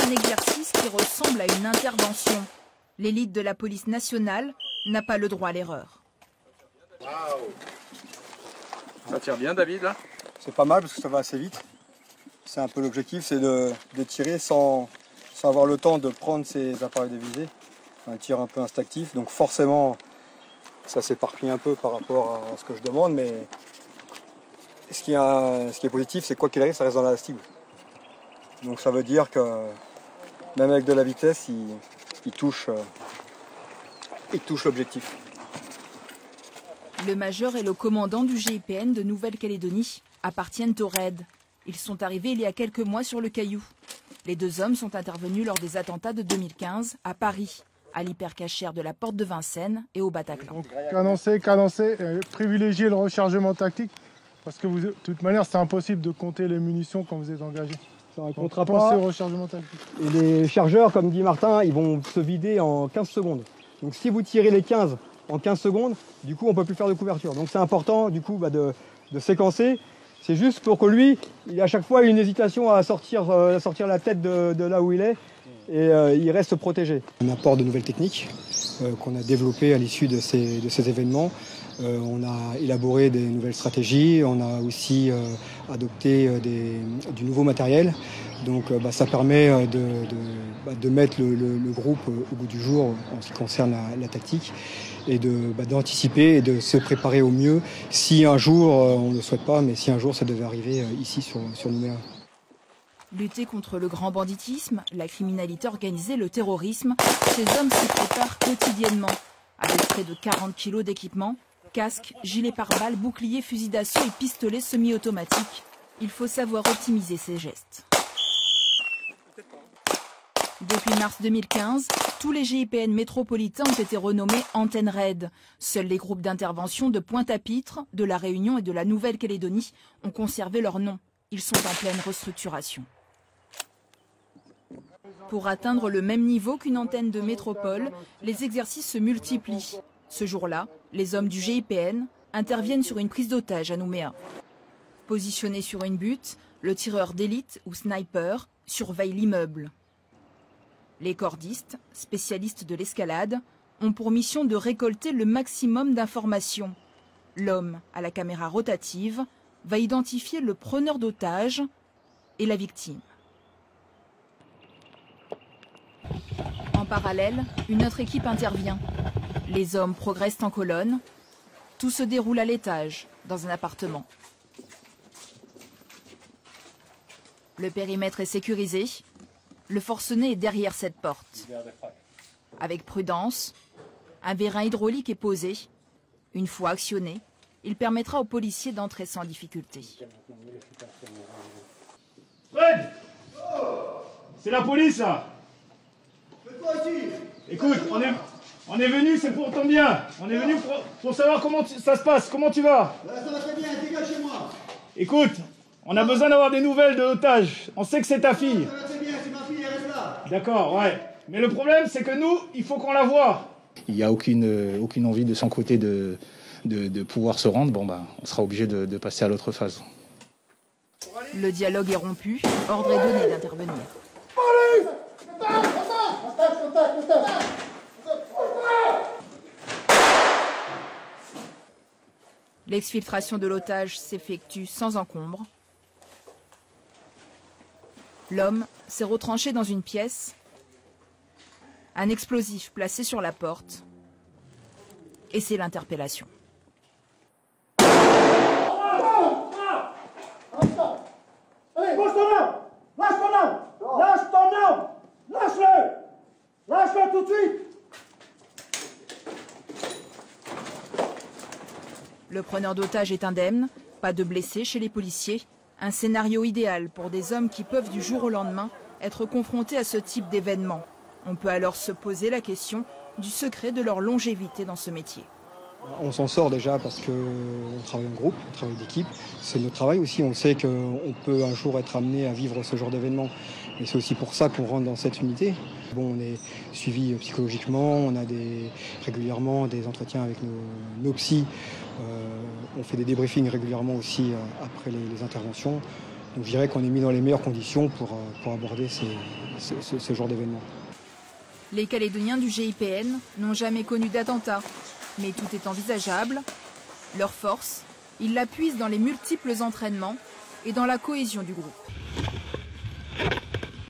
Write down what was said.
un exercice qui ressemble à une intervention. L'élite de la police nationale n'a pas le droit à l'erreur. Ça tire bien, David, là? C'est pas mal parce que ça va assez vite. C'est un peu l'objectif, c'est de tirer sans avoir le temps de prendre ses appareils de visée. Un tir un peu instinctif, donc forcément ça s'éparpille un peu par rapport à ce que je demande, mais ce qui est positif, c'est quoi qu'il arrive, ça reste dans la cible. Donc ça veut dire que même avec de la vitesse, il touche l'objectif. Le major et le commandant du GIPN de Nouvelle-Calédonie appartiennent au RAID. Ils sont arrivés il y a quelques mois sur le Caillou. Les deux hommes sont intervenus lors des attentats de 2015 à Paris, à l'hypercachère de la Porte de Vincennes et au Bataclan. Donc, cadencer, privilégier le rechargement tactique, parce que de toute manière c'est impossible de compter les munitions quand vous êtes engagé. Ça Donc, racontera pensez pas. au rechargement tactique. Et les chargeurs, comme dit Martin, ils vont se vider en 15 secondes. Donc si vous tirez les 15 en 15 secondes, du coup on ne peut plus faire de couverture. Donc c'est important du coup de séquencer. C'est juste pour que lui, il a à chaque fois une hésitation à sortir la tête de là où il est et il reste protégé. Un apport de nouvelles techniques qu'on a développées à l'issue de ces événements. On a élaboré des nouvelles stratégies, on a aussi adopté du nouveau matériel. Donc ça permet de mettre le groupe au goût du jour en ce qui concerne la tactique et d'anticiper et de se préparer au mieux si un jour, on ne le souhaite pas, mais si un jour ça devait arriver ici sur Nouméa. Lutter contre le grand banditisme, la criminalité organisée, le terrorisme, ces hommes s'y préparent quotidiennement. Avec près de 40 kilos d'équipement, casques, gilets pare-balles, boucliers, fusils d'assaut et pistolets semi-automatiques, il faut savoir optimiser ses gestes. Depuis mars 2015, tous les GIPN métropolitains ont été renommés Antenne RAID. Seuls les groupes d'intervention de Pointe-à-Pitre, de La Réunion et de la Nouvelle-Calédonie ont conservé leur nom. Ils sont en pleine restructuration. Pour atteindre le même niveau qu'une antenne de métropole, les exercices se multiplient. Ce jour-là, les hommes du GIPN interviennent sur une prise d'otage à Nouméa. Positionné sur une butte, le tireur d'élite ou sniper surveille l'immeuble. Les cordistes, spécialistes de l'escalade, ont pour mission de récolter le maximum d'informations. L'homme à la caméra rotative va identifier le preneur d'otage et la victime. En parallèle, une autre équipe intervient. Les hommes progressent en colonne. Tout se déroule à l'étage, dans un appartement. Le périmètre est sécurisé. Le forcené est derrière cette porte. Avec prudence, un vérin hydraulique est posé. Une fois actionné, il permettra aux policiers d'entrer sans difficulté. Fred, c'est la police là. Écoute, on est venu, c'est pour ton bien. On est venu pour savoir comment ça se passe. Comment tu vas? Ça va très bien, dégage chez moi. Écoute, on a besoin d'avoir des nouvelles de l'otage. On sait que c'est ta fille. Ça va très bien, c'est ma fille, elle reste là. D'accord, ouais. Mais le problème, c'est que nous, il faut qu'on la voie. Il n'y a aucune envie de son côté de pouvoir se rendre. Bon, on sera obligé de passer à l'autre phase. Le dialogue est rompu. Ordre est donné d'intervenir. L'exfiltration de l'otage s'effectue sans encombre. L'homme s'est retranché dans une pièce. Un explosif placé sur la porte. Et c'est l'interpellation. Allez, bouge ton arme. Lâche ton arme. Lâche ton arme. Lâche-le. Lâche-le tout de suite. Le preneur d'otage est indemne, pas de blessés chez les policiers. Un scénario idéal pour des hommes qui peuvent du jour au lendemain être confrontés à ce type d'événement. On peut alors se poser la question du secret de leur longévité dans ce métier. On s'en sort déjà parce qu'on travaille en groupe, on travaille d'équipe. C'est notre travail aussi, on sait qu'on peut un jour être amené à vivre ce genre d'événement. Et c'est aussi pour ça qu'on rentre dans cette unité. Bon, on est suivi psychologiquement, on a régulièrement des entretiens avec nos psys. On fait des débriefings régulièrement aussi après les interventions. Donc je dirais qu'on est mis dans les meilleures conditions pour aborder ce genre d'événement. Les Calédoniens du GIPN n'ont jamais connu d'attentat, mais tout est envisageable. Leur force, ils la puisent dans les multiples entraînements et dans la cohésion du groupe.